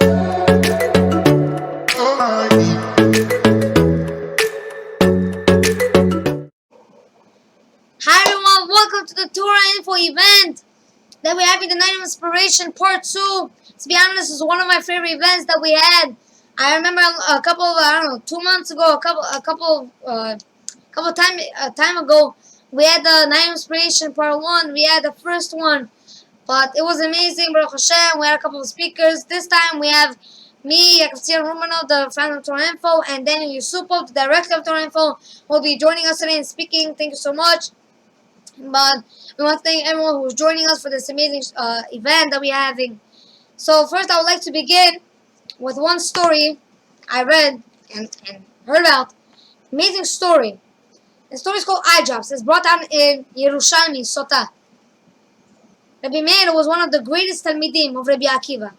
Hi everyone, welcome to the Torah Info event that we're having, the Night of Inspiration Part 2. To be honest, this is one of my favorite events that we had. I remember a couple of, 2 months ago, a couple time ago, we had the Night of Inspiration Part 1. We had the first one, but it was amazing, Baruch Hashem. We had a couple of speakers. This time we have me, Yakavtzir Romanov, the founder of Torah Info, and Daniel Yusupov, the director of Torah Info, will be joining us today and speaking. Thank you so much. But we want to thank everyone who's joining us for this amazing event that we're having. So first I would like to begin with one story I read and heard about. Amazing story. The story is called Eye Drops. It's brought down in Yerushalmi, Sotah. Rabbi Meir was one of the greatest Talmidim of Rabbi Akiva.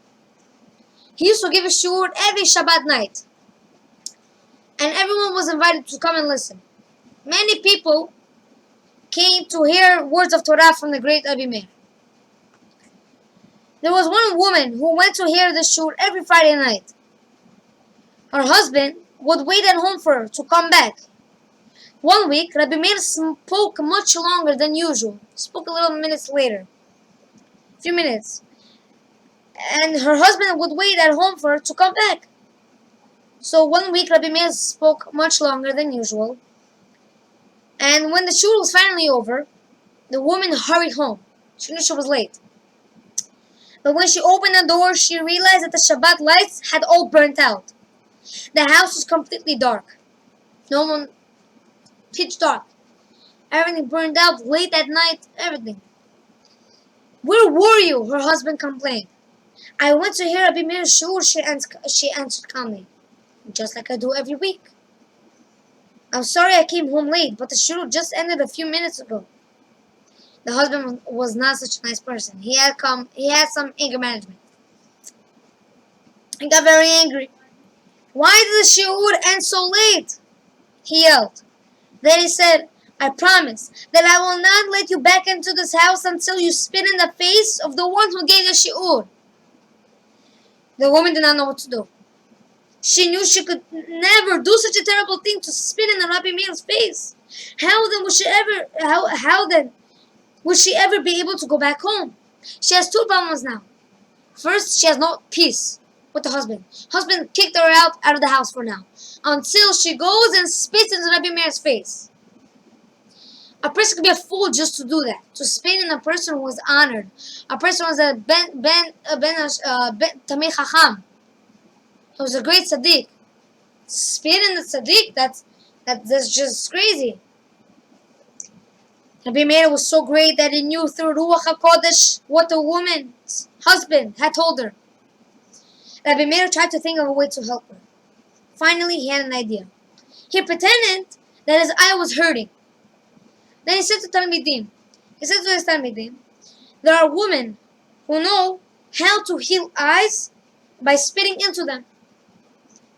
He used to give a shiur every Shabbat night. And everyone was invited to come and listen. Many people came to hear words of Torah from the great Rabbi Meir. There was one woman who went to hear the shiur every Friday night. Her husband would wait at home for her to come back. One week, Rabbi Meir spoke much longer than usual. Spoke a little minutes later. A few minutes. And her husband would wait at home for her to come back. So one week, Rabbi Meir spoke much longer than usual. And when the shiur was finally over, the woman hurried home. She knew she was late. But when she opened the door, she realized that the Shabbat lights had all burnt out. The house was completely dark. Pitch dark. Everything burned out, late at night, everything. "Where were you?" her husband complained. "I went to hear Rabbi Meir's shiur," she answered calmly. "Just like I do every week." "I'm sorry I came home late, but the shiur just ended a few minutes ago." The husband was not such a nice person. He had some anger management. He got very angry. "Why did the shiur end so late?" he yelled. Then he said, "I promise that I will not let you back into this house until you spit in the face of the one who gave the shiur." The woman did not know what to do. She knew she could never do such a terrible thing, to spit in Rabbi Meir's face. How then would she ever be able to go back home? She has two problems now. First, she has no peace with the husband. Husband kicked her out of the house for now, until she goes and spits in Rabbi Meir's face. A person could be a fool just to do that, to spit in a person who was honored, a person who was a Tamei Chacham. He was a great tzaddik. Spit in the tzaddik, that's just crazy. Rabbi Meir was so great that he knew through Ruach HaKodesh what the woman's husband had told her. Rabbi Meir tried to think of a way to help her. Finally, he had an idea. He pretended that his eye was hurting. Then he said to his Talmidim, "There are women who know how to heal eyes by spitting into them.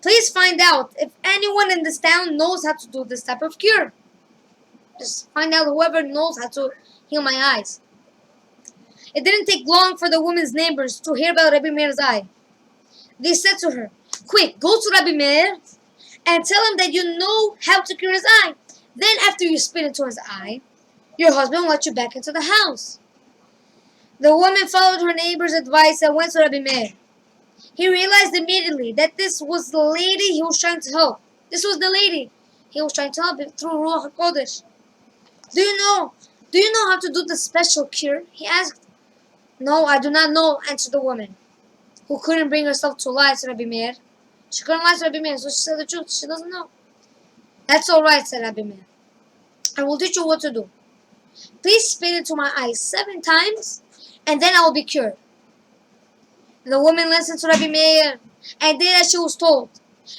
Please find out if anyone in this town knows how to do this type of cure. Just find out whoever knows how to heal my eyes." It didn't take long for the woman's neighbors to hear about Rabbi Meir's eye. They said to her, "Quick, go to Rabbi Meir and tell him that you know how to cure his eye. Then after you spit into his eye, your husband will let you back into the house." The woman followed her neighbor's advice and went to Rabbi Meir. He realized immediately that this was the lady he was trying to help. This was the lady he was trying to help through Ruach HaKodesh. Do you know how to do the special cure?" he asked. "No, I do not know," answered the woman, who couldn't bring herself to lie to Rabbi Meir. She couldn't lie to Rabbi Meir, so she said the truth. She doesn't know. "That's all right," said Rabbi Meir. "I will teach you what to do. Please spit into my eyes 7 times, and then I will be cured." The woman listened to Rabbi Meir and did as she was told.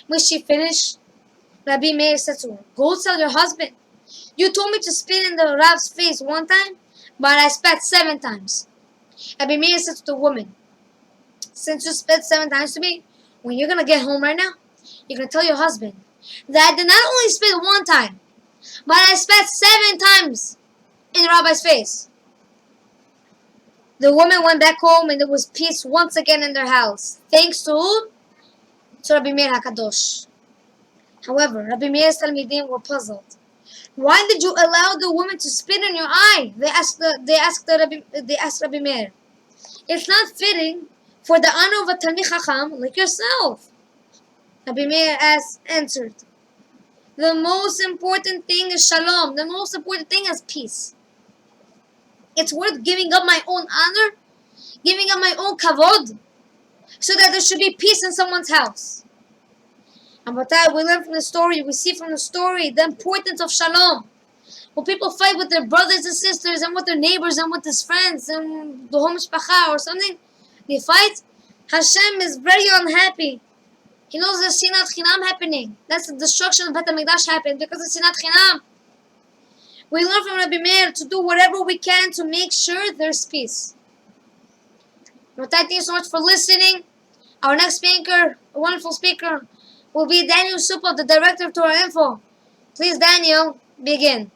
When she finished, Rabbi Meir said to her, "Go tell your husband. You told me to spit in the Rav's face 1 time, but I spat 7 times. Rabbi Meir said to the woman, "Since you spit 7 times to me, when you're going to get home right now, you're going to tell your husband that I did not only spit 1 time, but I spat 7 times in the rabbi's face." The woman went back home and there was peace once again in their house. Thanks to who? To Rabbi Meir HaKadosh. However, Rabbi Meir's Talmidim were puzzled. Why did you allow the woman to spit in your eye? They asked Rabbi Meir. It's not fitting for the honor of a Talmid Chacham like yourself. Rabbi Meir answered, the most important thing is shalom. The most important thing is peace. It's worth giving up my own honor, giving up my own kavod, so that there should be peace in someone's house. And with that, we learn from the story, we see from the story the importance of shalom. When people fight with their brothers and sisters and with their neighbors and with his friends and the home mishpacha or something, they fight, Hashem is very unhappy. He knows there's sinat chinam happening. That's the destruction of Bet HaMikdash happened because of sinat chinam. We learn from Rabbi Meir to do whatever we can to make sure there's peace. Thank you so much for listening. Our next speaker, a wonderful speaker, will be Daniel Supa, the director of Torah Info. Please, Daniel, begin.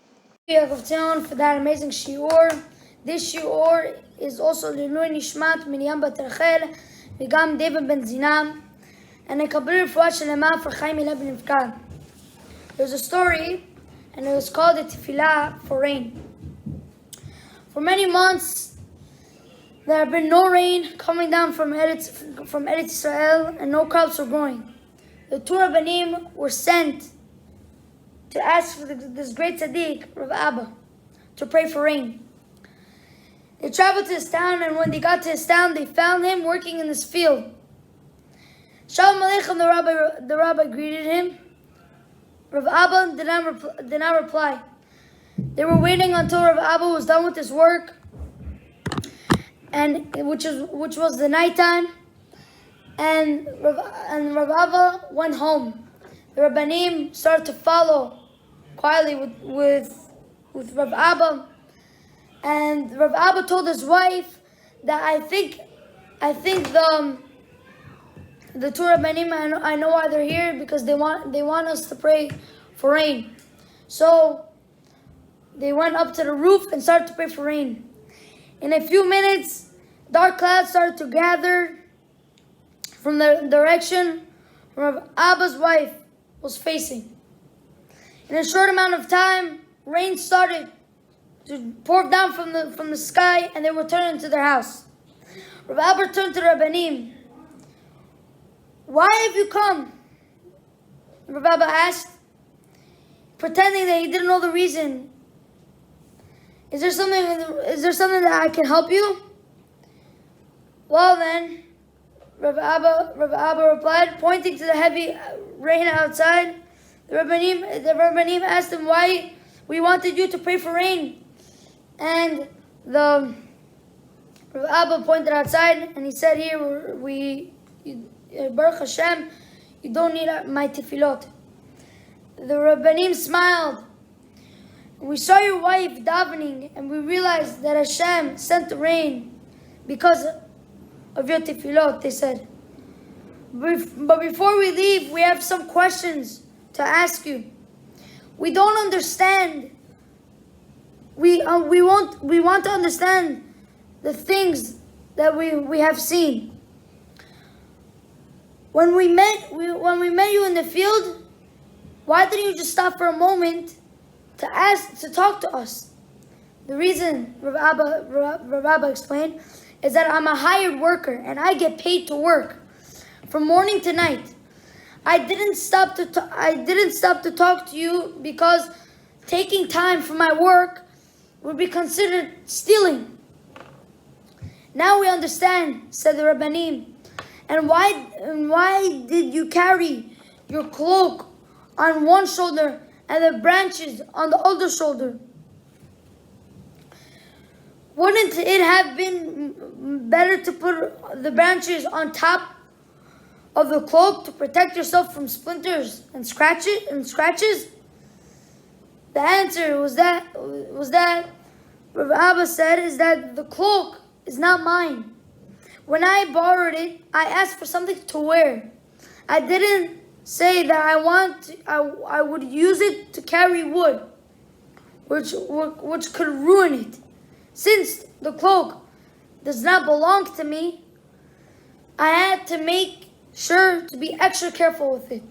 Thank you, Yaakov, for that amazing shiur. This shiur is also L'Ilui Nishmat Miriam Bat Rachel V'gam David Ben Zinam, and a kabir refuah shelema for Chaim Elab Ben Nifkad. There's a story, and it was called the Tefillah for rain. For many months, there have been no rain coming down from Eretz Israel, and no crops were growing. The two Rabbanim were sent to ask for this great tzaddik, Rav Abba, to pray for rain. They traveled to his town, and when they got to his town, they found him working in this field. Shalom Aleichem, the rabbi greeted him. Rav Abba did not reply. They were waiting until Rav Abba was done with his work, and which was the nighttime, and Rav Abba went home. The Rabbanim started to follow quietly with Rav Abba, and Rav Abba told his wife that I think the two Rabbanim, I know why they're here, because they want us to pray for rain. So they went up to the roof and started to pray for rain. In a few minutes, dark clouds started to gather from the direction Rav Abba's wife was facing. In a short amount of time, rain started to pour down from the sky, and they returned into their house. Rav Abba turned to the Rabbanim. Why have you come? Rav Abba asked, pretending that he didn't know the reason. Is there something that I can help you? Well then, Rav Abba replied, pointing to the heavy rain outside. The Rabbanim asked him why we wanted you to pray for rain. And the Rav Abba pointed outside, and he said, here, Baruch Hashem, you don't need my tefillot. The Rabbanim smiled. We saw your wife davening, and we realized that Hashem sent the rain because of your tefillot, they said. But before we leave, we have some questions to ask you. We don't understand. We want to understand the things that we have seen. When we met you in the field, why didn't you just stop for a moment to talk to us? The reason, Rav Abba explained, is that I'm a hired worker and I get paid to work from morning to night. I didn't stop to talk to you because taking time from my work would be considered stealing. Now we understand, said the Rabbanim. And why did you carry your cloak on one shoulder and the branches on the other shoulder? Wouldn't it have been better to put the branches on top of the cloak to protect yourself from splinters and scratches? The answer was that Rav Abba said is that the cloak is not mine. When I borrowed it, I asked for something to wear. I didn't say that I would use it to carry wood, which could ruin it. Since the cloak does not belong to me, I had to make sure to be extra careful with it.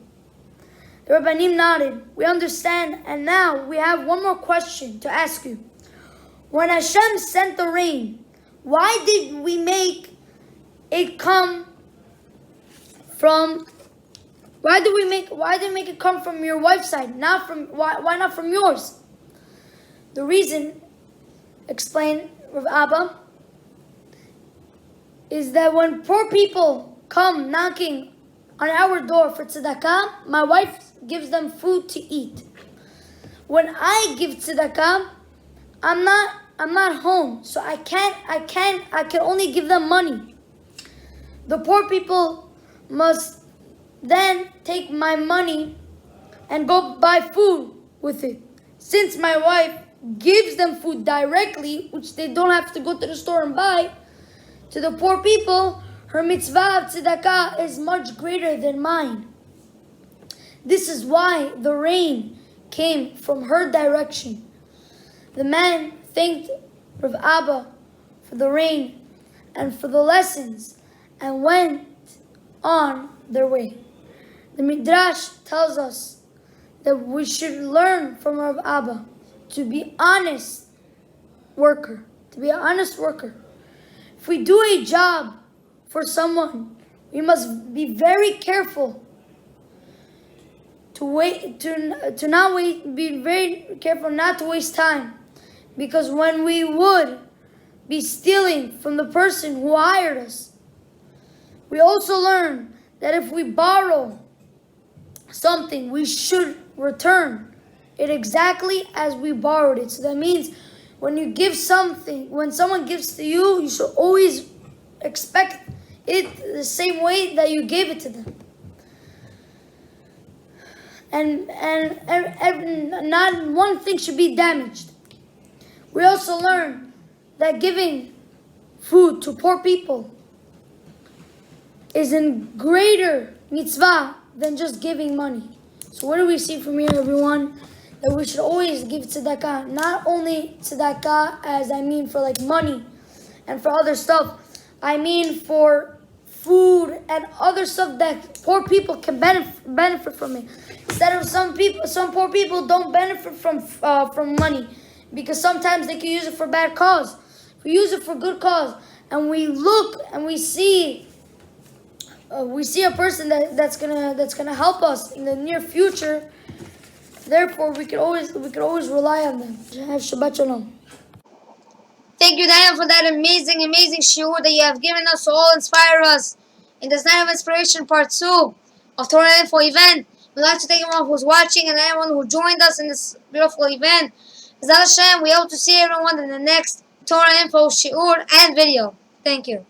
The Rabbanim nodded. We understand, and now we have one more question to ask you. When Hashem sent the rain, why did we make it come from? Why did we make it come from your wife's side? Not from why not from yours? The reason, explained Rav Abba, is that when poor people come knocking on our door for tzedakah, my wife gives them food to eat. When I give tzedakah, I'm not home, so I can only give them money. The poor people must then take my money and go buy food with it. Since my wife gives them food directly, which they don't have to go to the store and buy, to the poor people, her mitzvah of tzedakah is much greater than mine. This is why the rain came from her direction. The man thanked Rav Abba for the rain and for the lessons and went on their way. The Midrash tells us that we should learn from Rav Abba to be honest worker. To be an honest worker. If we do a job for someone, we must be very careful be very careful not to waste time. Because when we would be stealing from the person who hired us, we also learn that if we borrow something, we should return it exactly as we borrowed it. So that means when you give something, when someone gives to you, you should always expect it the same way that you gave it to them. And not one thing should be damaged. We also learn that giving food to poor people is a greater mitzvah than just giving money. So what do we see from here, everyone? That we should always give tzedakah. Not only tzedakah as I mean for like money and for other stuff. I mean for food and other stuff that poor people can benefit from it. Instead of some poor people don't benefit from money because sometimes they can use it for bad cause. If we use it for good cause and we look and we see a person that's gonna help us in the near future, therefore we could always rely on them. Shabbat shalom. Thank you, Daniel, for that amazing shiur that you have given us to all inspire us in this Night of Inspiration Part 2 of Torah Info event. We'd like to thank everyone who's watching and everyone who joined us in this beautiful event. B'ezrat Hashem, we hope to see everyone in the next Torah Info shiur and video. Thank you.